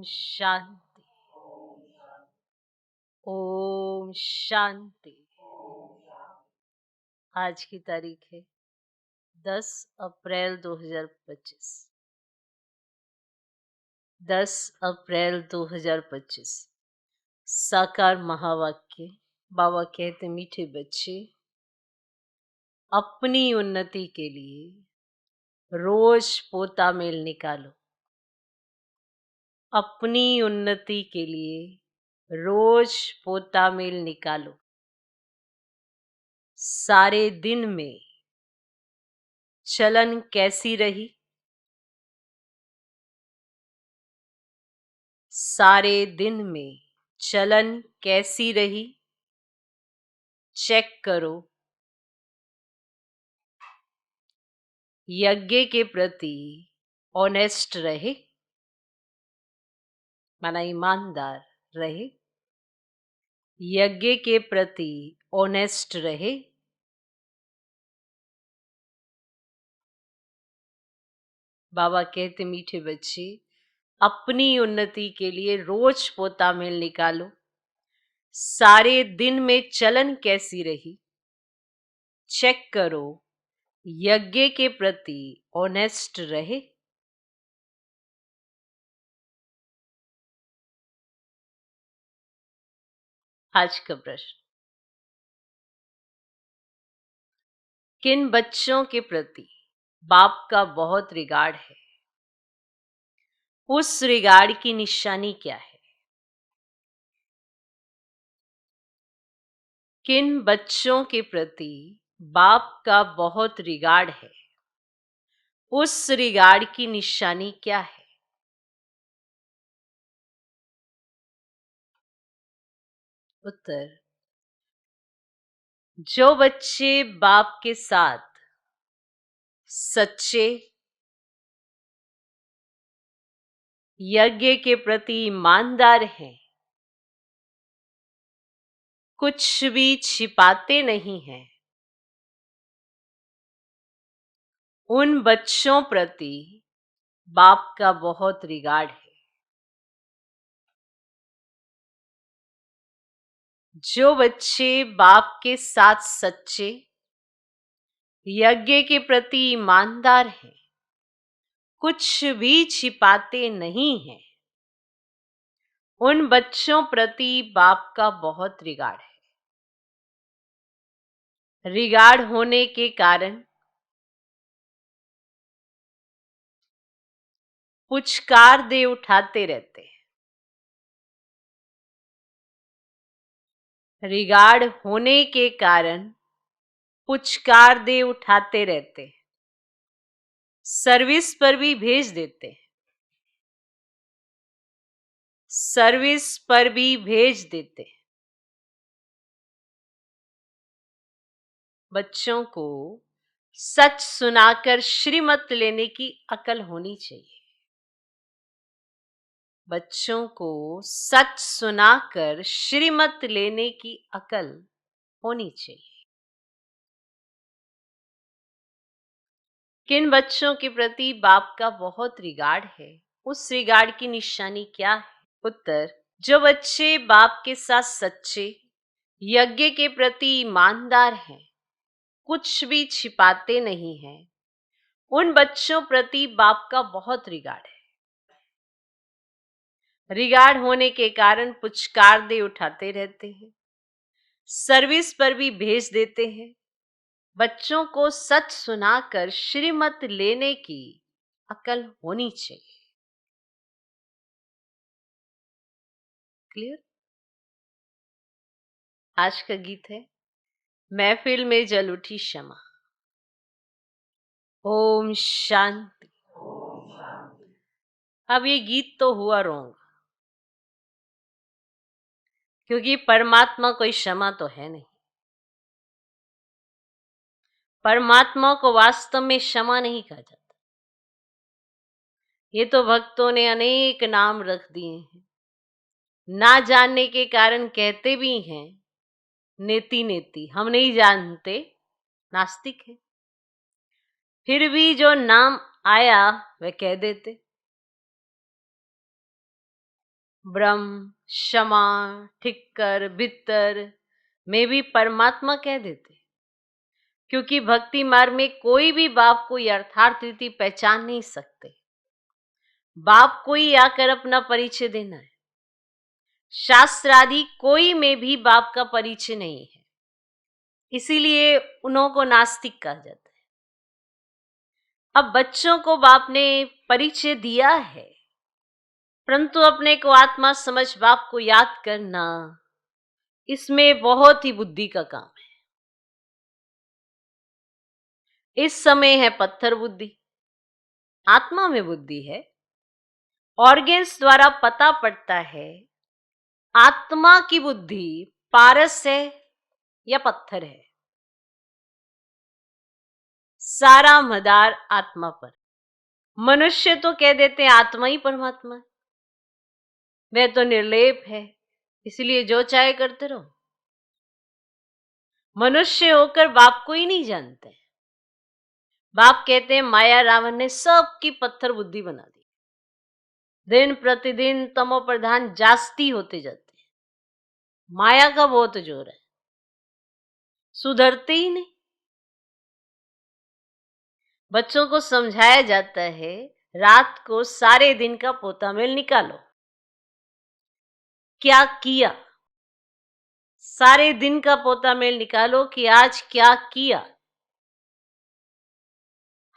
शांति। ओम शांति। आज की तारीख है 10 अप्रैल 2025। 10 अप्रैल 2025। साकार महावाक्य। बाबा कहते मीठे बच्चे, अपनी उन्नति के लिए रोज पोता मेल निकालो। अपनी उन्नति के लिए रोज पोता मेल निकालो। सारे दिन में चलन कैसी रही? सारे दिन में चलन कैसी रही? चेक करो। यज्ञ के प्रति ऑनेस्ट रहे, माना ईमानदार रहे। यज्ञ के प्रति ऑनेस्ट रहे। बाबा कहते मीठे बच्चे, अपनी उन्नति के लिए रोज पोता मेल निकालो। सारे दिन में चलन कैसी रही? चेक करो। यज्ञ के प्रति ऑनेस्ट रहे। आज का प्रश्न, किन बच्चों के प्रति बाप का बहुत रिगार्ड है? उस रिगार्ड की निशानी क्या है? किन बच्चों के प्रति बाप का बहुत रिगार्ड है? उस रिगार्ड की निशानी क्या है? उत्तर, जो बच्चे बाप के साथ सच्चे, यज्ञ के प्रति ईमानदार हैं, कुछ भी छिपाते नहीं हैं, उन बच्चों प्रति बाप का बहुत रिगार्ड है। जो बच्चे बाप के साथ सच्चे, यज्ञ के प्रति ईमानदार हैं, कुछ भी छिपाते नहीं हैं, उन बच्चों प्रति बाप का बहुत रिगार्ड है। रिगार्ड होने के कारण पुचकार दे उठाते रहते हैं। रिगार्ड होने के कारण पुचकार दे उठाते रहते हैं। सर्विस पर भी भेज देते हैं। सर्विस पर भी भेज देते हैं। बच्चों को सच सुनाकर श्रीमत लेने की अकल होनी चाहिए। बच्चों को सच सुनाकर श्रीमत लेने की अकल होनी चाहिए। किन बच्चों के प्रति बाप का बहुत रिगार्ड है? उस रिगार्ड की निशानी क्या है? उत्तर, जो बच्चे बाप के साथ सच्चे, यज्ञ के प्रति ईमानदार हैं, कुछ भी छिपाते नहीं हैं, उन बच्चों प्रति बाप का बहुत रिगार्ड है। रिगार्ड होने के कारण पुचकार दे उठाते रहते हैं। सर्विस पर भी भेज देते हैं। बच्चों को सच सुनाकर श्रीमत लेने की अकल होनी चाहिए। क्लियर? आज का गीत है, महफिल में जल उठी शमा। ओम शांति। अब ये गीत तो हुआ रोंग, क्योंकि परमात्मा कोई क्षमा तो है नहीं। परमात्मा को वास्तव में क्षमा नहीं कहा जाता। ये तो भक्तों ने अनेक नाम रख दिए हैं, ना जानने के कारण कहते भी हैं नेति नेति, हम नहीं जानते, नास्तिक है। फिर भी जो नाम आया वह कह देते। ब्रह्म, क्षमा, ठिक्कर, भित्तर में भी परमात्मा कह देते, क्योंकि भक्ति मार्ग में कोई भी बाप को यथार्थ रीति पहचान नहीं सकते। बाप को ही आकर अपना परिचय देना है। शास्त्र आदि कोई में भी बाप का परिचय नहीं है, इसीलिए उन्हों को नास्तिक कहा जाता है। अब बच्चों को बाप ने परिचय दिया है, परंतु अपने को आत्मा समझ बाप को याद करना, इसमें बहुत ही बुद्धि का काम है। इस समय है पत्थर बुद्धि, आत्मा में बुद्धि है। ऑर्गेन्स द्वारा पता पड़ता है आत्मा की बुद्धि पारस है या पत्थर है। सारा मदार आत्मा पर। मनुष्य तो कह देते हैं आत्मा ही परमात्मा है, वह तो निर्लेप है, इसलिए जो चाहे करते रहो। मनुष्य होकर बाप को ही नहीं जानते। बाप कहते हैं माया रावण ने सबकी पत्थर बुद्धि बना दी। दिन प्रतिदिन तमो प्रधान जास्ती होते जाते हैं। माया का बहुत जोर है, सुधरते ही नहीं। बच्चों को समझाया जाता है रात को सारे दिन का पोता मेल निकालो, क्या किया। सारे दिन का पोता मेल निकालो कि आज क्या किया।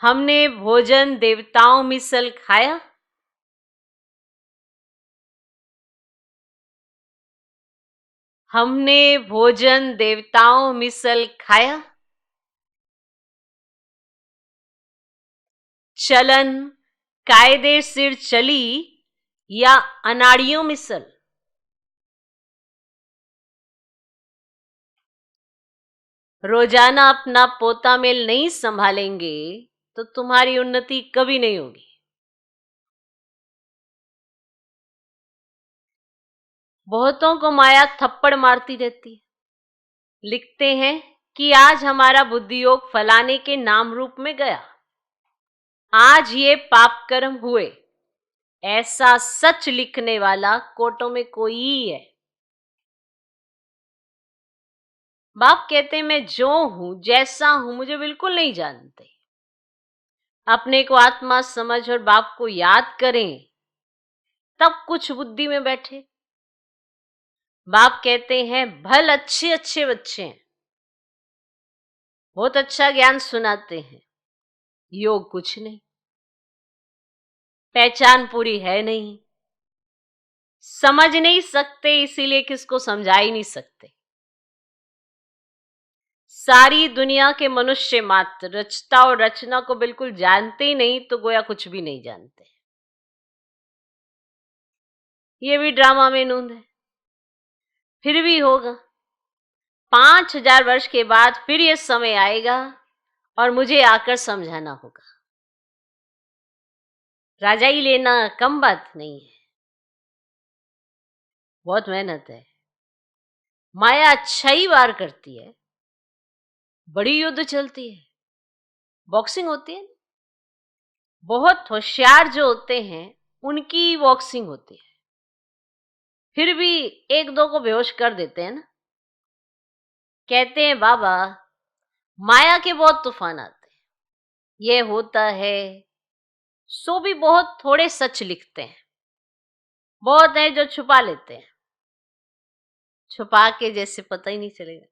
हमने भोजन देवताओं मिसल खाया, हमने भोजन देवताओं मिसल खाया। चलन कायदे सिर चली या अनाड़ियों मिसल। रोजाना अपना पोता मेल नहीं संभालेंगे तो तुम्हारी उन्नति कभी नहीं होगी। बहुतों को माया थप्पड़ मारती रहती है। लिखते हैं कि आज हमारा बुद्धि योग फलाने के नाम रूप में गया, आज ये पाप कर्म हुए, ऐसा सच लिखने वाला कोटों में कोई ही है। बाप कहते हैं मैं जो हूं जैसा हूं मुझे बिल्कुल नहीं जानते। अपने को आत्मा समझ और बाप को याद करें, तब कुछ बुद्धि में बैठे। बाप कहते हैं भल अच्छे अच्छे बच्चे हैं, बहुत अच्छा ज्ञान सुनाते हैं, योग कुछ नहीं, पहचान पूरी है नहीं, समझ नहीं सकते, इसीलिए किसको समझा ही नहीं सकते। सारी दुनिया के मनुष्य मात्र रचता और रचना को बिल्कुल जानते ही नहीं, तो गोया कुछ भी नहीं जानते। ये भी ड्रामा में नूंद है। फिर भी होगा, 5000 वर्ष के बाद फिर ये समय आएगा और मुझे आकर समझाना होगा। राजा ही लेना कम बात नहीं है, बहुत मेहनत है। माया अच्छा ही वार करती है, बड़ी युद्ध चलती है, बॉक्सिंग होती है। बहुत होशियार जो होते हैं उनकी बॉक्सिंग होती है, फिर भी एक दो को बेहोश कर देते हैं ना। कहते हैं बाबा माया के बहुत तूफान आते हैं, ये होता है, सो भी बहुत थोड़े सच लिखते हैं। बहुत है जो छुपा लेते हैं, छुपा के जैसे पता ही नहीं चलेगा।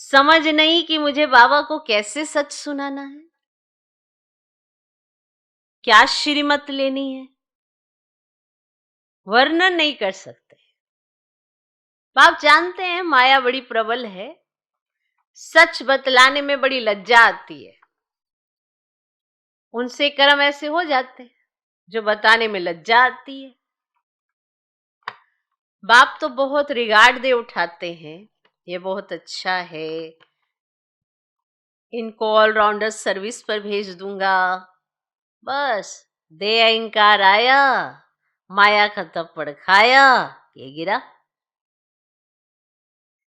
समझ नहीं कि मुझे बाबा को कैसे सच सुनाना है, क्या श्रीमत लेनी है, वर्णन नहीं कर सकते। आप जानते हैं माया बड़ी प्रबल है, सच बतलाने में बड़ी लज्जा आती है। उनसे कर्म ऐसे हो जाते हैं जो बताने में लज्जा आती है। बाप तो बहुत रिगार्ड दे उठाते हैं, ये बहुत अच्छा है, इनको ऑलराउंडर सर्विस पर भेज दूंगा। बस दे अहंकार आया, माया का थप्पड़ खाया, ये गिरा।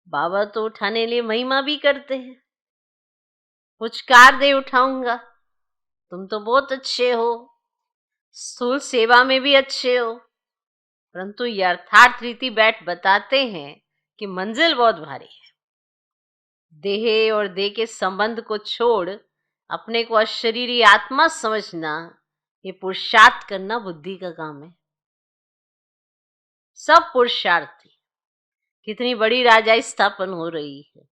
बाबा तो उठाने लिए महिमा भी करते हैं, पुचकार दे उठाऊंगा, तुम तो बहुत अच्छे हो, स्थूल सेवा में भी अच्छे हो, परंतु यथार्थ रीति बैठ बताते हैं कि मंजिल बहुत भारी है। देह और देह के संबंध को छोड़ अपने को अशरीरी आत्मा समझना, ये पुरुषार्थ करना बुद्धि का काम है। सब पुरुषार्थी, कितनी बड़ी राजाई स्थापन हो रही है।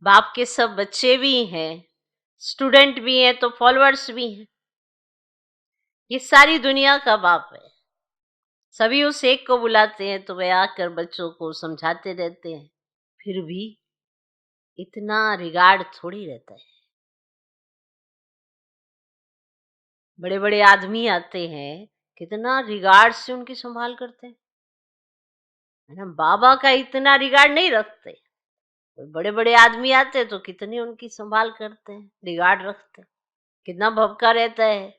बाप के सब बच्चे भी हैं, स्टूडेंट भी हैं, तो फॉलोअर्स भी हैं। ये सारी दुनिया का बाप है। सभी उस एक को बुलाते हैं तो वे आकर बच्चों को समझाते रहते हैं। फिर भी इतना रिगार्ड थोड़ी रहता है। बड़े बड़े आदमी आते हैं, कितना रिगार्ड से उनकी संभाल करते हैं, है ना। बाबा का इतना रिगार्ड नहीं रखते। बड़े बड़े आदमी आते हैं तो कितनी उनकी संभाल करते हैं, रिगार्ड रखते हैं, कितना भवका रहता है।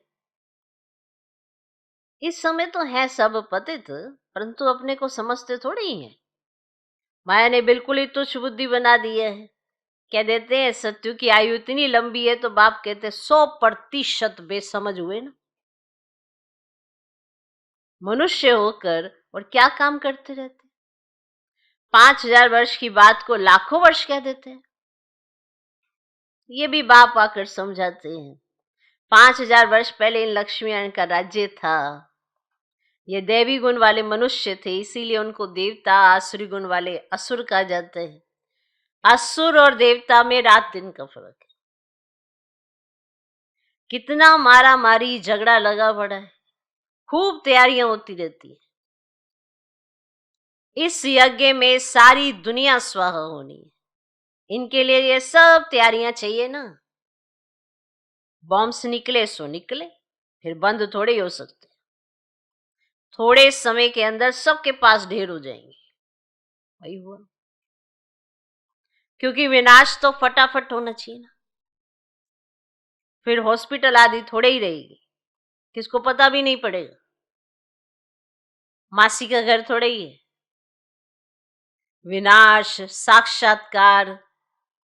इस समय तो है सब पतित, परंतु अपने को समझते थोड़ी ही है। माया ने बिल्कुल ही तुच्छ बुद्धि बना दी है। कह देते हैं सत्यु की आयु इतनी लंबी है, तो बाप कहते 100% बेसमझ हुए ना। मनुष्य होकर और क्या काम करते रहते, 5000 वर्ष की बात को लाखों वर्ष कह देते हैं। ये भी बाप आकर समझाते हैं। 5000 वर्ष पहले इन लक्ष्मीनारायण का राज्य था। ये दैवी गुण वाले मनुष्य थे, इसीलिए उनको देवता, आसुरी गुण वाले असुर कहा जाता है। असुर और देवता में रात दिन का फर्क है। कितना मारा मारी झगड़ा लगा पड़ा है, खूब तैयारियां होती रहती है। इस यज्ञ में सारी दुनिया स्वाहा होनी है, इनके लिए ये सब तैयारियां चाहिए ना। बॉम्ब्स निकले सो निकले, फिर बंद थोड़े ही हो सकते। थोड़े समय के अंदर सबके पास ढेर हो जाएंगे। वही हुआ, क्योंकि विनाश तो फटाफट होना चाहिए ना। फिर हॉस्पिटल आदि थोड़े ही रहेगी, किसको पता भी नहीं पड़ेगा। मासी का घर थोड़े ही है। विनाश, साक्षात्कार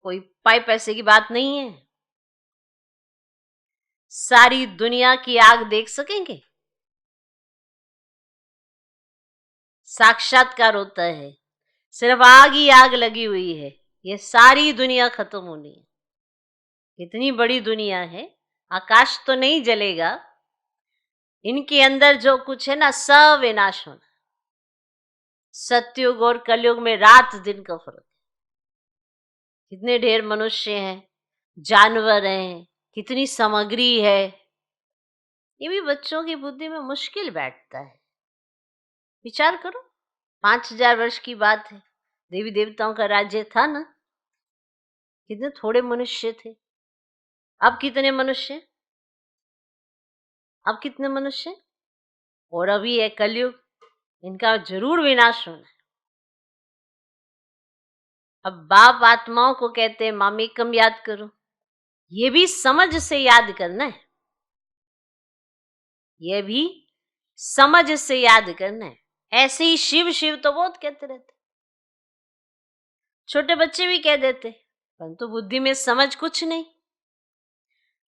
कोई पाई पैसे की बात नहीं है। सारी दुनिया की आग देख सकेंगे? साक्षात्कार होता है, सिर्फ आग ही आग लगी हुई है। ये सारी दुनिया खत्म होनी है। इतनी बड़ी दुनिया है, आकाश तो नहीं जलेगा, इनके अंदर जो कुछ है ना, सब विनाश होना। सतयुग और कलयुग में रात दिन का फर्क है। कितने ढेर मनुष्य हैं, जानवर हैं, कितनी सामग्री है, ये भी बच्चों की बुद्धि में मुश्किल बैठता है। विचार करो, 5000 वर्ष की बात है, देवी देवताओं का राज्य था ना। कितने थोड़े मनुष्य थे, अब कितने मनुष्य, अब कितने मनुष्य। और अभी है कलयुग, इनका जरूर विनाश होना है। अब बाप आत्माओं को कहते हैं मामेकम याद करो, ये भी समझ से याद करना है। ये भी समझ से याद करना है। ऐसे ही शिव शिव तो बहुत कहते रहते, छोटे बच्चे भी कह देते, परंतु बुद्धि में समझ कुछ नहीं।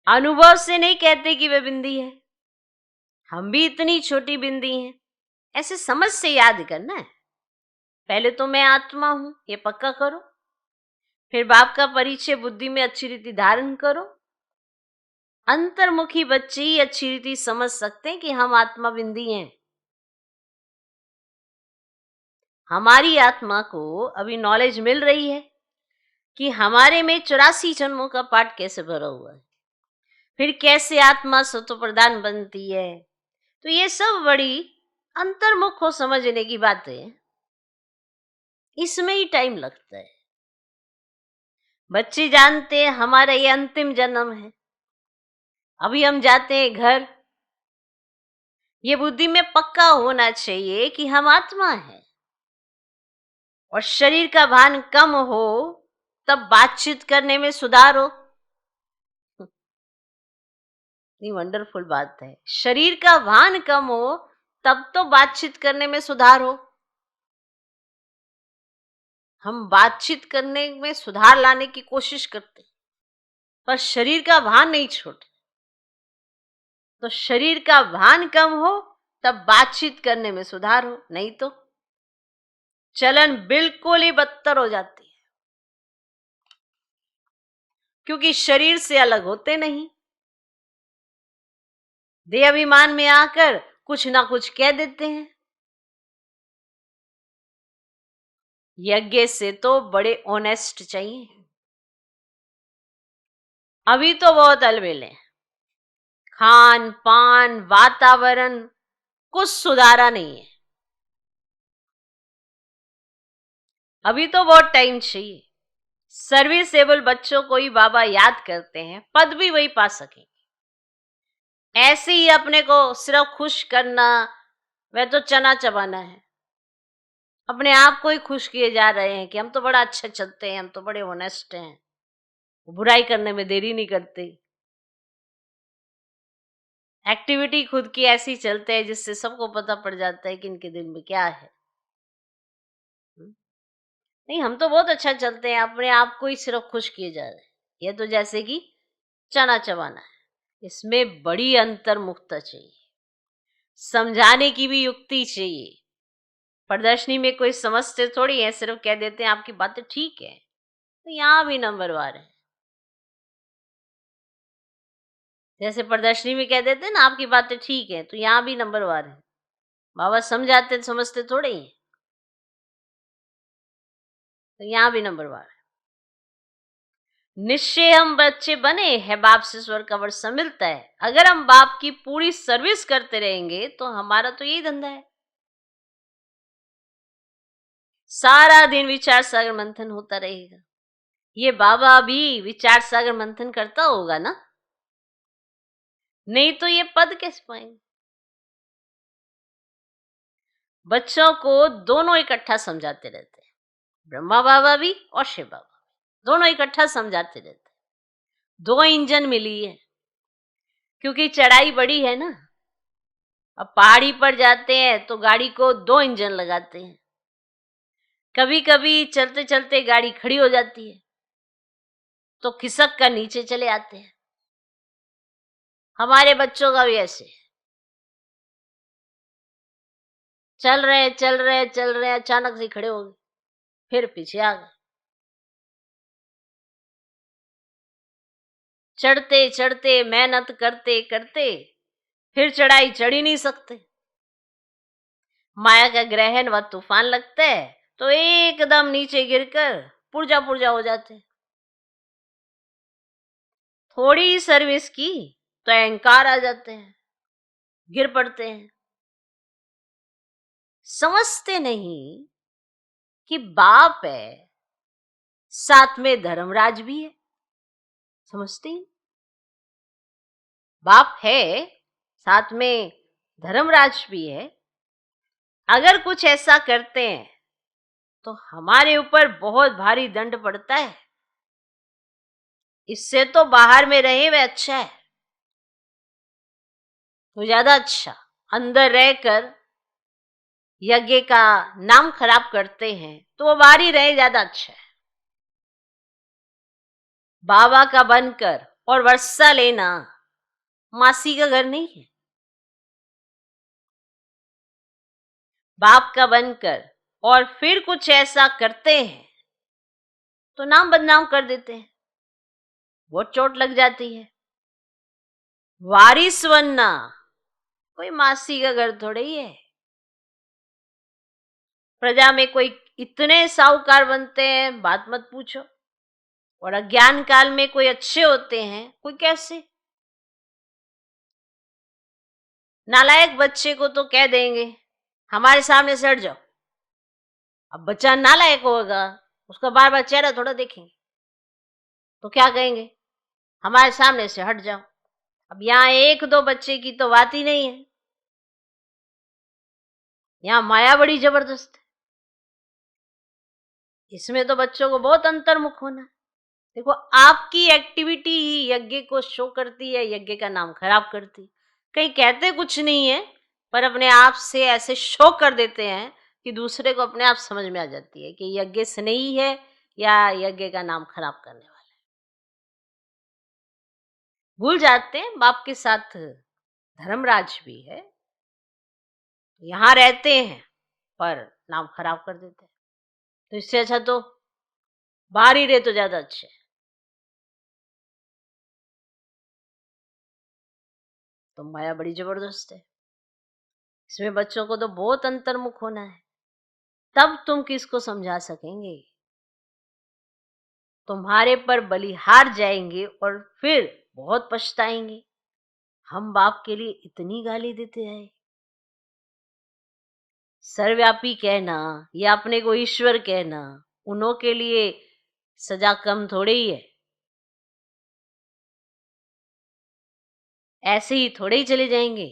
अनुभव से नहीं कहते कि वे बिंदी है, हम भी इतनी छोटी बिंदी हैं। ऐसे समझ से याद करना है। पहले तो मैं आत्मा हूं, ये पक्का करो। फिर बाप का परिचय बुद्धि में अच्छी रीति धारण करो। अंतर्मुखी बच्चे ही अच्छी रीति समझ सकते हैं कि हम आत्मा बिंदी हैं। हमारी आत्मा को अभी नॉलेज मिल रही है कि हमारे में 84 जन्मों का पाठ कैसे भरा हुआ है, फिर कैसे आत्मा सत्व प्रधान बनती है। तो ये सब बड़ी अंतर्मुख हो समझने की बातें, इसमें ही टाइम लगता है। बच्चे जानते हैं हमारा ये अंतिम जन्म है, अभी हम जाते हैं घर। ये बुद्धि में पक्का होना चाहिए कि हम आत्मा हैं, और शरीर का भान कम हो तब बातचीत करने में सुधार हो। ये वंडरफुल बात है। शरीर का भान कम हो तब तो बातचीत करने में सुधार हो। हम बातचीत करने में सुधार लाने की कोशिश करते, पर शरीर का भान नहीं छोड़ते। तो शरीर का भान कम हो तब बातचीत करने में सुधार हो, नहीं तो चलन बिल्कुल ही बदतर हो जाती है, क्योंकि शरीर से अलग होते नहीं। देह अभिमान में आकर कुछ ना कुछ कह देते हैं। यज्ञ से तो बड़े ऑनेस्ट चाहिए। अभी तो बहुत अलबेले हैं। खान पान वातावरण कुछ सुधारा नहीं है। अभी तो बहुत टाइम चाहिए। सर्विसेबल बच्चों को ही बाबा याद करते हैं, पद भी वही पा सकेंगे। ऐसे ही अपने को सिर्फ खुश करना, वह तो चना चबाना है। अपने आप को ही खुश किए जा रहे हैं कि हम तो बड़ा अच्छा चलते हैं, हम तो बड़े ऑनेस्ट हैं, बुराई करने में देरी नहीं करते। एक्टिविटी खुद की ऐसी चलते हैं जिससे सबको पता पड़ जाता है कि इनके दिल में क्या है। नहीं, हम तो बहुत अच्छा चलते हैं, अपने आप को ही सिर्फ खुश किए जा रहे हैं। ये तो जैसे कि चना चबाना है। इसमें बड़ी अंतर्मुखता चाहिए, समझाने की भी युक्ति चाहिए। प्रदर्शनी में कोई समझते थोड़ी है, सिर्फ कह देते हैं आपकी बातें ठीक है, तो यहाँ भी नंबरवार है। जैसे प्रदर्शनी में कह देते हैं ना आपकी बातें ठीक है, तो यहाँ भी नंबरवार है। बाबा समझाते समझते थोड़े ही, तो यहाँ भी नंबरवार है। निश्चय हम बच्चे बने हैं, बाप से स्वर्ग का वर्षा मिलता है। अगर हम बाप की पूरी सर्विस करते रहेंगे तो हमारा तो यही धंधा है। सारा दिन विचार सागर मंथन होता रहेगा। ये बाबा भी विचार सागर मंथन करता होगा ना, नहीं तो ये पद कैसे पाएंगे। बच्चों को दोनों इकट्ठा समझाते रहते हैं, ब्रह्मा बाबा भी और शिव बाबा, दोनों इकट्ठा समझाते रहते हैं। दो इंजन मिली है, क्योंकि चढ़ाई बड़ी है ना। अब पहाड़ी पर जाते हैं तो गाड़ी को दो इंजन लगाते हैं। कभी कभी चलते चलते गाड़ी खड़ी हो जाती है तो खिसक कर नीचे चले आते हैं। हमारे बच्चों का भी ऐसे, चल रहे अचानक से खड़े हो गए, फिर पीछे आ गए। चढ़ते चढ़ते मेहनत करते करते फिर चढ़ाई चढ़ ही नहीं सकते। माया का ग्रहण व तूफान लगता है तो एकदम नीचे गिरकर पुर्जा पुर्जा हो जाते हैं। थोड़ी सर्विस की तो अहंकार आ जाते हैं, गिर पड़ते हैं। समझते नहीं कि बाप है, साथ में धर्मराज भी है। समझते ही, बाप है साथ में धर्मराज भी है। अगर कुछ ऐसा करते हैं तो हमारे ऊपर बहुत भारी दंड पड़ता है। इससे तो बाहर में रहे वह अच्छा है, तो ज्यादा अच्छा। अंदर रहकर यज्ञ का नाम खराब करते हैं तो वो बाहर ही रहे, ज्यादा अच्छा है। बाबा का बनकर और वर्षा लेना मासी का घर नहीं है। बाप का बनकर और फिर कुछ ऐसा करते हैं तो नाम बदनाम कर देते हैं, बहुत चोट लग जाती है। वारिस बनना कोई मासी का घर थोड़े ही है। प्रजा में कोई इतने साहूकार बनते हैं, बात मत पूछो। और अज्ञान काल में कोई अच्छे होते हैं, कोई कैसे। नालायक बच्चे को तो कह देंगे हमारे सामने से हट जाओ। अब बच्चा नालायक होगा, उसका बार बार चेहरा थोड़ा देखेंगे, तो क्या कहेंगे, हमारे सामने से हट जाओ। अब यहाँ एक दो बच्चे की तो बात ही नहीं है, यहाँ माया बड़ी जबरदस्त है। इसमें तो बच्चों को बहुत अंतर्मुख होना है। देखो, आपकी एक्टिविटी ही यज्ञ को शो करती है, यज्ञ का नाम खराब करती है। कहीं कहते कुछ नहीं है, पर अपने आप से ऐसे शो कर देते हैं कि दूसरे को अपने आप समझ में आ जाती है कि यज्ञ स्नेही है या यज्ञ का नाम खराब करने वाला है। भूल जाते हैं बाप के साथ धर्मराज भी है, यहाँ रहते हैं पर नाम खराब कर देते हैं। तो इससे अच्छा तो बाहर ही रहे तो ज्यादा अच्छे। तो माया बड़ी जबरदस्त है, इसमें बच्चों को तो बहुत अंतर्मुख होना है, तब तुम किसको समझा सकेंगे। तुम्हारे पर बलिहार जाएंगे और फिर बहुत पछताएंगे, हम बाप के लिए इतनी गाली देते हैं। सर्वव्यापी कहना या अपने को ईश्वर कहना, उन्हों के लिए सजा कम थोड़े ही है। ऐसे ही थोड़े ही चले जाएंगे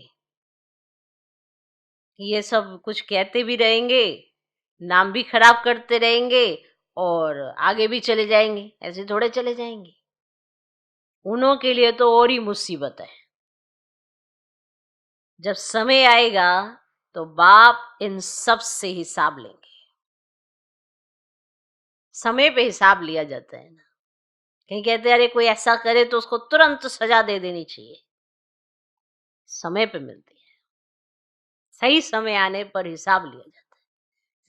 कि ये सब कुछ कहते भी रहेंगे, नाम भी खराब करते रहेंगे और आगे भी चले जाएंगे, ऐसे थोड़े चले जाएंगे। उन्हों के लिए तो और ही मुसीबत है। जब समय आएगा तो बाप इन सब से हिसाब लेंगे। समय पे हिसाब लिया जाता है ना, कहीं कहते हैं अरे कोई ऐसा करे तो उसको तुरंत सजा दे देनी चाहिए, समय पे मिलती है, सही समय आने पर हिसाब लिया जाता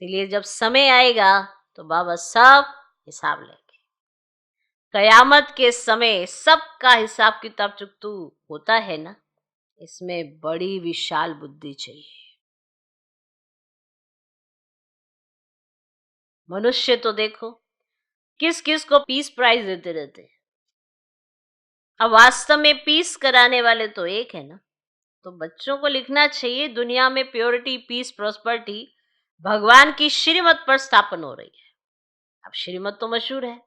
है। इसलिए जब समय आएगा तो बाबा सब हिसाब लेंगे। कयामत के समय सबका हिसाब किताब चुकतू होता है ना, इसमें बड़ी विशाल बुद्धि चाहिए। मनुष्य तो देखो किस किस को पीस प्राइज देते रहते हैं, अब वास्तव में पीस कराने वाले तो एक है ना। तो बच्चों को लिखना चाहिए दुनिया में प्योरिटी, पीस, प्रॉस्पेरिटी भगवान की श्रीमत पर स्थापन हो रही है। अब श्रीमत तो मशहूर है,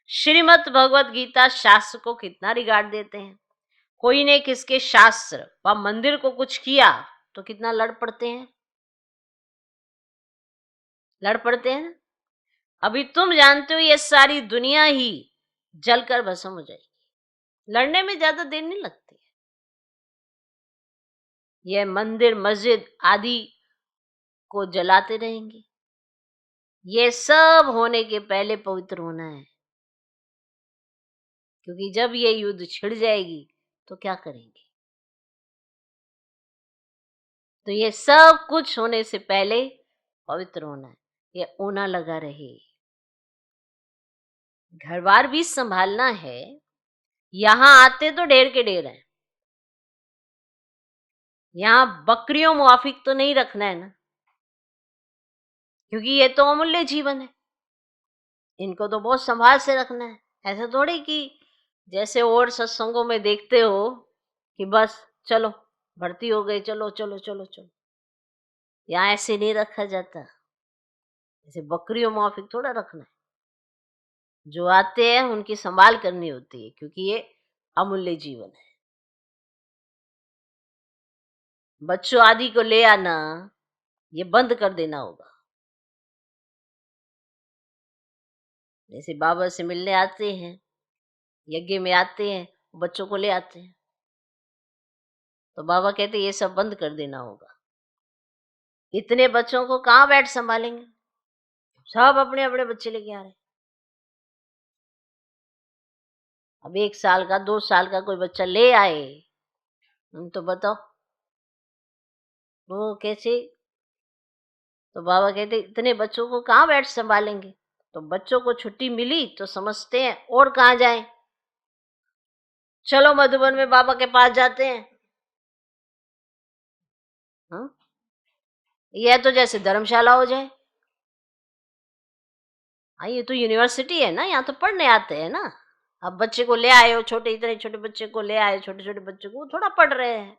श्रीमत भगवत गीता शास्त्र को कितना रिगार्ड देते हैं। कोई ने किसके शास्त्र व मंदिर को कुछ किया तो कितना लड़ पड़ते हैं, लड़ पड़ते हैं ना। अभी तुम जानते हो ये सारी दुनिया ही जलकर भस्म हो जाएगी, लड़ने में ज्यादा देर नहीं लगती है। ये मंदिर मस्जिद आदि को जलाते रहेंगे, ये सब होने के पहले पवित्र होना है, क्योंकि जब ये युद्ध छिड़ जाएगी तो क्या करेंगे। तो ये सब कुछ होने से पहले पवित्र होना है, ये ऊना लगा रहे। घर बार भी संभालना है, यहां आते तो ढेर के ढेर है, यहां बकरियों मुआफिक तो नहीं रखना है ना, क्योंकि ये तो अमूल्य जीवन है, इनको तो बहुत संभाल से रखना है। ऐसा थोड़ी कि जैसे और सत्संगों में देखते हो कि बस चलो भर्ती हो गए, चलो चलो चलो चलो, यहाँ ऐसे नहीं रखा जाता। ऐसे बकरियों मुआफिक थोड़ा रखना है, जो आते हैं उनकी संभाल करनी होती है, क्योंकि ये अमूल्य जीवन है। बच्चों आदि को ले आना ये बंद कर देना होगा। जैसे बाबा से मिलने आते हैं, यज्ञ में आते हैं, बच्चों को ले आते हैं, तो बाबा कहते ये सब बंद कर देना होगा। इतने बच्चों को कहाँ बैठ संभालेंगे, सब अपने अपने बच्चे लेके आ रहे हैं। अब 1 साल का 2 साल का कोई बच्चा ले आए, तो बताओ वो कैसे। तो बाबा कहते इतने बच्चों को कहाँ बैठ संभालेंगे। तो बच्चों को छुट्टी मिली तो समझते हैं और कहाँ जाएं, चलो मधुबन में बाबा के पास जाते हैं। हाँ, यह तो जैसे धर्मशाला हो जाए। हाँ, ये तो यूनिवर्सिटी है ना, यहाँ तो पढ़ने आते हैं ना। अब बच्चे को ले आए हो, छोटे इतने छोटे बच्चे को ले आए, छोटे छोटे बच्चे को, वो थोड़ा पढ़ रहे हैं।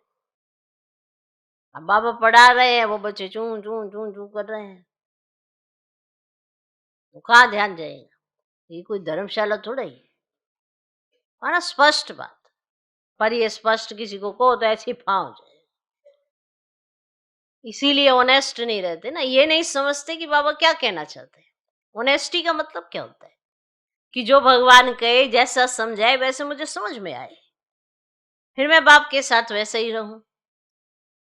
अब बाबा पढ़ा रहे हैं, वो बच्चे चूं चूं चूं चूं कर रहे हैं, तो कहाँ ध्यान जाएगा। ये कोई धर्मशाला थोड़ा ही है ना, स्पष्ट बात। पर ये स्पष्ट किसी को कहो तो ऐसी फांव हो जाए। इसीलिए ऑनेस्ट नहीं रहते ना, ये नहीं समझते कि बाबा क्या कहना चाहते हैं। ऑनेस्टी का मतलब क्या होता है कि जो भगवान कहे, जैसा समझाए वैसे मुझे समझ में आए, फिर मैं बाप के साथ वैसे ही रहूं।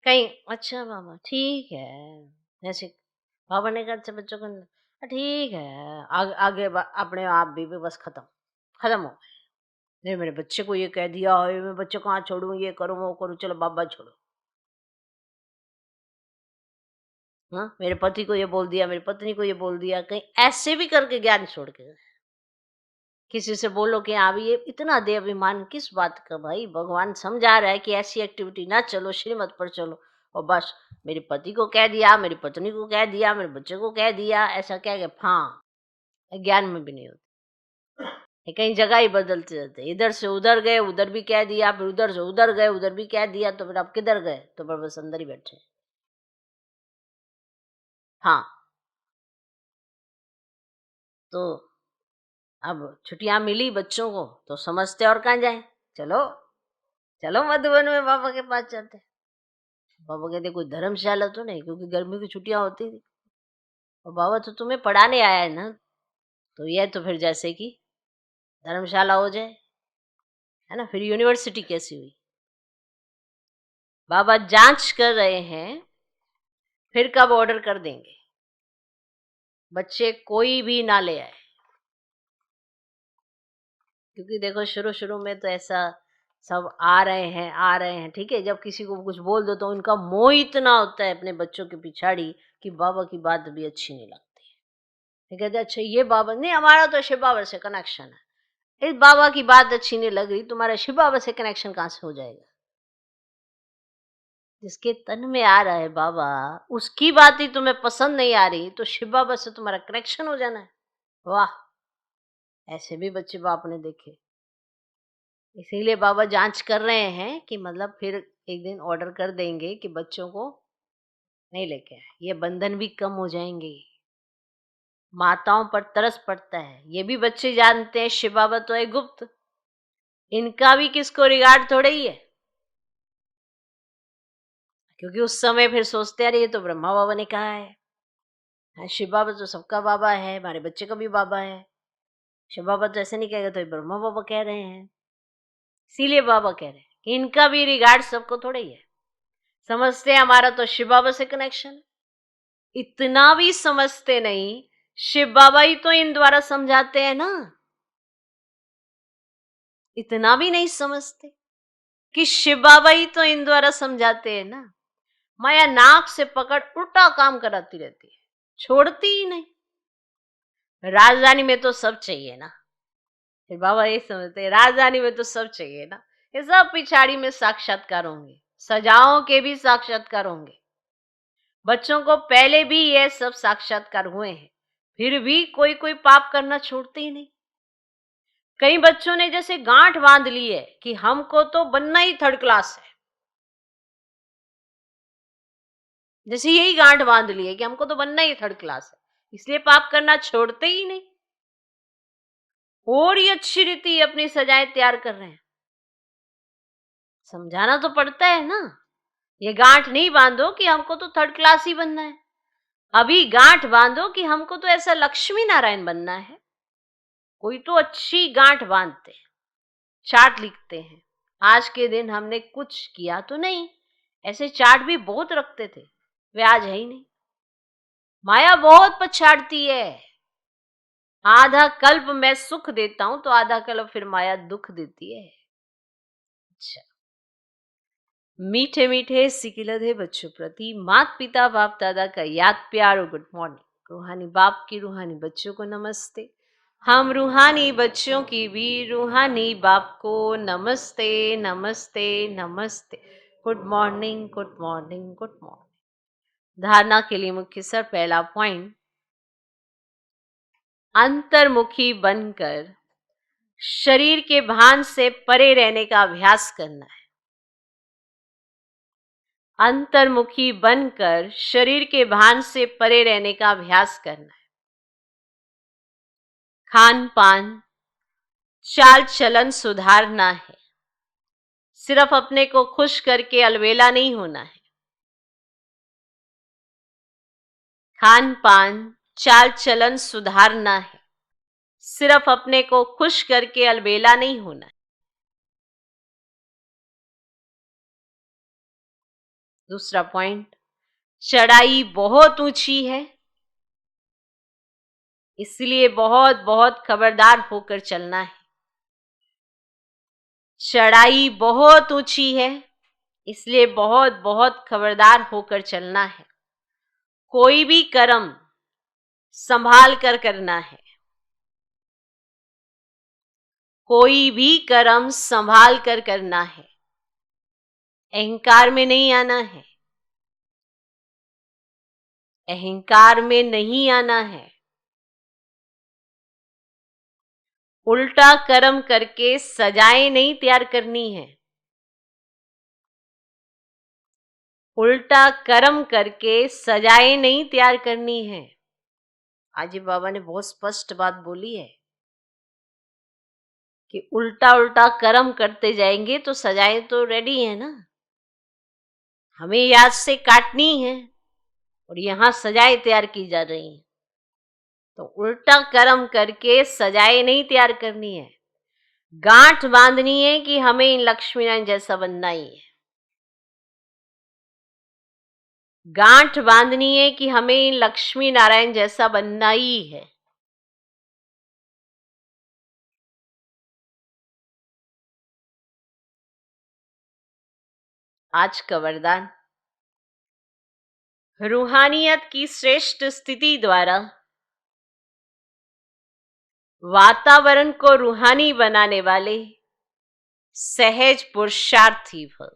कहीं अच्छा बाबा ठीक है ऐसे, बाबा ने कहा अच्छा बच्चों को ठीक है, आगे अपने आप भी बस खत्म खत्म हो गए। नहीं मेरे बच्चे को ये कह दिया, और मैं बच्चे को कहाँ छोड़ूं, ये करूं वो करूं, चलो बाबा छोड़ो। हाँ, मेरे पति को ये बोल दिया, मेरी पत्नी को ये बोल दिया, कहीं ऐसे भी करके ज्ञान छोड़ के गए। किसी से बोलो कि हाँ भी ये इतना दे अभिमान किस बात का, भाई भगवान समझा रहा है कि ऐसी एक्टिविटी ना चलो, श्रीमत पर चलो। और बस मेरे पति को कह दिया, मेरी पत्नी को कह दिया, मेरे बच्चे को कह दिया, ऐसा क्या कि हाँ, ज्ञान में भी नहीं होता। ये कहीं जगह ही बदलते रहते, इधर से उधर गए, उधर भी कह दिया, फिर उधर से उधर गए, उधर भी कह दिया, तो फिर आप किधर गए? तो फिर बस अंदर ही बैठे। हाँ, तो अब छुट्टियां मिली बच्चों को तो समझते और कहाँ जाए, चलो चलो मधुबन में बाबा के पास चलते। बाबा कहते कोई धर्मशाला तो नहीं, क्योंकि गर्मी की छुट्टियां होती थी। और बाबा तो तुम्हें पढ़ाने आया है ना, तो यह तो फिर जैसे कि धर्मशाला हो जाए, है ना, फिर यूनिवर्सिटी कैसी हुई? बाबा जांच कर रहे हैं, फिर कब ऑर्डर कर देंगे, बच्चे कोई भी ना ले आए। क्योंकि देखो शुरू शुरू में तो ऐसा सब आ रहे हैं आ रहे हैं, ठीक है, जब किसी को कुछ बोल दो तो उनका मोह इतना होता है अपने बच्चों के पिछाड़ी कि बाबा की बात भी अच्छी नहीं लगती है। ये कहते अच्छा ये बाबा नहीं, हमारा तो शिव बाबा से कनेक्शन है, इस बाबा की बात अच्छी नहीं लग रही, तुम्हारा शिव बाबा से कनेक्शन कहाँ से हो जाएगा? जिसके तन में आ रहा है बाबा, उसकी बात ही तुम्हें पसंद नहीं आ रही, तो शिव बाबा से तुम्हारा कनेक्शन हो जाना है। वाह, ऐसे भी बच्चे बाप ने देखे। इसीलिए बाबा जांच कर रहे हैं कि मतलब फिर एक दिन ऑर्डर कर देंगे कि बच्चों को नहीं लेके आए, ये बंधन भी कम हो जाएंगे। माताओं पर तरस पड़ता है, ये भी बच्चे जानते हैं शिव बाबा तो है गुप्त, इनका भी किसको रिगार्ड थोड़ा ही है। क्योंकि उस समय फिर सोचते अरे ये तो ब्रह्मा बाबा ने कहा है, हाँ, शिव बाबा तो सबका बाबा है, हमारे बच्चे का भी बाबा है, शिव बाबा तो ऐसे नहीं कहेगा, तो ये ब्रह्मा बाबा कह रहे हैं। इसीलिए बाबा कह रहे हैं कि इनका भी रिगार्ड सबको थोड़ा ही है। समझते हैं हमारा तो शिव बाबा से कनेक्शन है, इतना भी समझते नहीं, शिव बाबा ही तो इन द्वारा समझाते हैं ना। इतना भी नहीं समझते कि शिव बाबा ही तो इन द्वारा समझाते हैं ना। माया नाक से पकड़ उल्टा काम कराती रहती है, छोड़ती ही नहीं। राजधानी में तो सब चाहिए ना, फिर बाबा ये समझते हैं राजधानी में तो सब चाहिए ना, ये सब पिछाड़ी में साक्षात्कार होंगे, सजाओं के भी साक्षात्कार होंगे। बच्चों को पहले भी ये सब साक्षात्कार हुए हैं, फिर भी कोई कोई पाप करना छोड़ते ही नहीं। कई बच्चों ने जैसे गांठ बांध ली है कि हमको तो बनना ही थर्ड क्लास है, जैसे यही गांठ बांध ली है कि हमको तो बनना ही थर्ड क्लास है, इसलिए पाप करना छोड़ते ही नहीं, और ही अच्छी रीति अपनी सजाएं तैयार कर रहे हैं। समझाना तो पड़ता है ना, ये गांठ नहीं बांधो कि हमको तो थर्ड क्लास ही बनना है, अभी गांठ बांधो कि हमको तो ऐसा लक्ष्मी नारायण बनना है। कोई तो अच्छी गांठ बांधते हैं, चार्ट लिखते हैं, आज के दिन हमने कुछ किया तो नहीं, ऐसे चार्ट भी बहुत रखते थे, वे आज है ही नहीं। माया बहुत पछाड़ती है, आधा कल्प मैं सुख देता हूं तो आधा कल्प फिर माया दुख देती है। अच्छा, मीठे मीठे सिकिलधे बच्चों प्रति मात पिता बाप दादा का याद प्यार और गुड मॉर्निंग। रूहानी बाप की रूहानी बच्चों को नमस्ते। हम रूहानी बच्चों की भी रूहानी बाप को नमस्ते नमस्ते नमस्ते। Good morning good morning good morning. धारणा के लिए मुख्य सर, पहला पॉइंट, अंतर्मुखी बनकर शरीर के भान से परे रहने का अभ्यास करना है। अंतर्मुखी बनकर शरीर के भान से परे रहने का अभ्यास करना है। खान पान चाल चलन सुधारना है, सिर्फ अपने को खुश करके अलबेला नहीं होना है। खान पान चाल चलन सुधारना है, सिर्फ अपने को खुश करके अलबेला नहीं होना है। दूसरा पॉइंट, चढ़ाई बहुत ऊंची है, इसलिए बहुत बहुत खबरदार होकर चलना है। चढ़ाई बहुत ऊंची है, इसलिए बहुत बहुत खबरदार होकर चलना है। कोई भी कर्म संभाल कर करना है, कोई भी कर्म संभाल कर करना है। अहंकार में नहीं आना है, अहंकार में नहीं आना है। उल्टा कर्म करके सजाएं नहीं तैयार करनी है, उल्टा कर्म करके सजाएं नहीं तैयार करनी है। आज बाबा ने बहुत स्पष्ट बात बोली है कि उल्टा उल्टा कर्म करते जाएंगे तो सजाएं तो रेडी है ना, हमें याद से काटनी है और यहां सजाएं तैयार की जा रही हैं। तो उल्टा कर्म करके सजाएं नहीं तैयार करनी है, गांठ बांधनी है कि हमें इन लक्ष्मी नारायण जैसा बनना ही है। गांठ बांधनी है कि हमें इन लक्ष्मी नारायण जैसा बनना ही है। आज का वरदान, रूहानियत की श्रेष्ठ स्थिति द्वारा वातावरण को रूहानी बनाने वाले सहज पुरुषार्थी भव।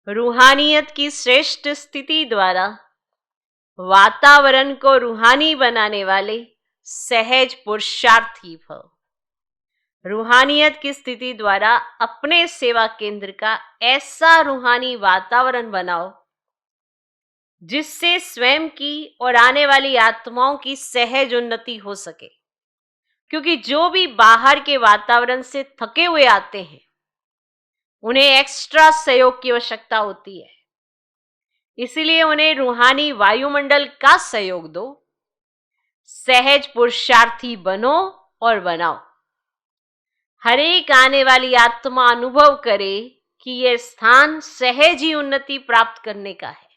रूहानियत की श्रेष्ठ स्थिति द्वारा वातावरण को रूहानी बनाने वाले सहज पुरुषार्थी भव। रूहानियत की स्थिति द्वारा अपने सेवा केंद्र का ऐसा रूहानी वातावरण बनाओ जिससे स्वयं की और आने वाली आत्माओं की सहज उन्नति हो सके। क्योंकि जो भी बाहर के वातावरण से थके हुए आते हैं उन्हें एक्स्ट्रा सहयोग की आवश्यकता होती है, इसीलिए उन्हें रूहानी वायुमंडल का सहयोग दो। सहज पुरुषार्थी बनो और बनाओ। हर एक आने वाली आत्मा अनुभव करे कि यह स्थान सहज ही उन्नति प्राप्त करने का है।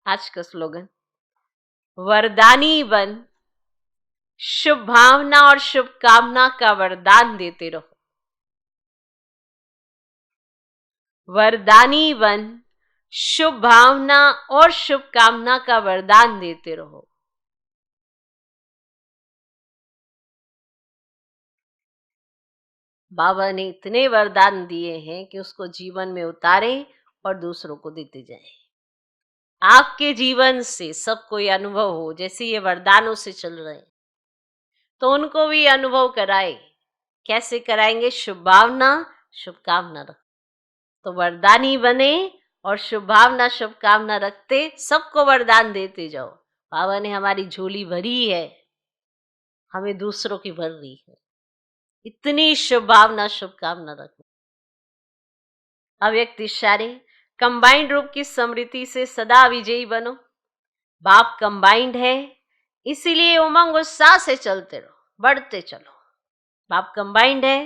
आज का स्लोगन, वरदानी बन, शुभ भावना और शुभकामना का वरदान देते रहो। वरदानी बन, शुभ भावना और शुभकामना का वरदान देते रहो। बाबा ने इतने वरदान दिए हैं कि उसको जीवन में उतारें और दूसरों को देते जाएं। आपके जीवन से सबको ये अनुभव हो जैसे ये वरदानों से चल रहे हैं, तो उनको भी अनुभव कराए। कैसे कराएंगे? शुभ भावना शुभकामना रख, तो वरदानी बने और शुभ भावना शुभकामना रखते सबको वरदान देते जाओ। बाबा ने हमारी झोली भरी है, हमें दूसरों की भर रही है। इतनी शुभ भावना शुभकामना रखो। अव्यक्त इशारे कंबाइंड रूप की स्मृति से सदा विजयी बनो। बाप कंबाइंड है, इसीलिए उमंग उत्साह से चलते रहो, बढ़ते चलो। बाप कंबाइंड है,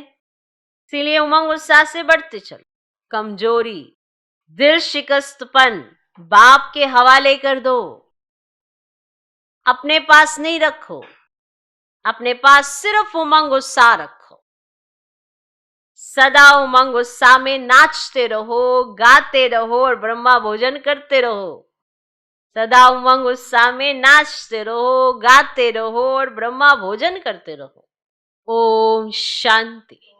इसीलिए उमंग उत्साह से बढ़ते चलो। कमजोरी, दिल शिकस्तपन बाप के हवाले कर दो, अपने पास नहीं रखो। अपने पास सिर्फ उमंग उत्साह रखो। सदा उमंग उत्साह में नाचते रहो, गाते रहो और ब्रह्मा भोजन करते रहो। सदा उमंग उत्साह में नाचते रहो, गाते रहो और ब्रह्मा भोजन करते रहो। ओम शांति।